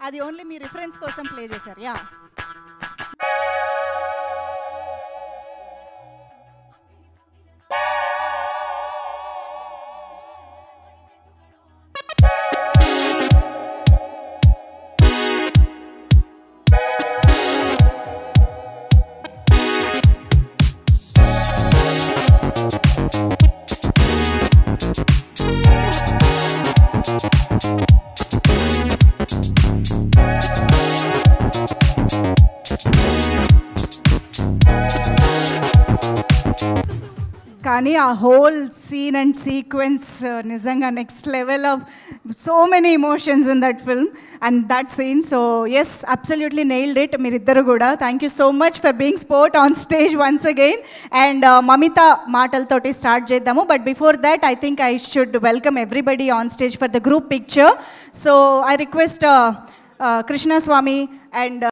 అది ఓన్లీ మీ రిఫరెన్స్ కోసం ప్లే చేశారు. యా కానీ ఆ హోల్ సీన్ అండ్ సీక్వెన్స్ నిజంగా next level of so many emotions in that film and that scene. So yes, absolutely nailed it మీరిద్దరు కూడా. Thank you so much for being sport on stage once again. And Mamitha మాటలతోటి start చేద్దాము. But before that I think I should welcome everybody on stage for the group picture. So I request Krishnaswamy and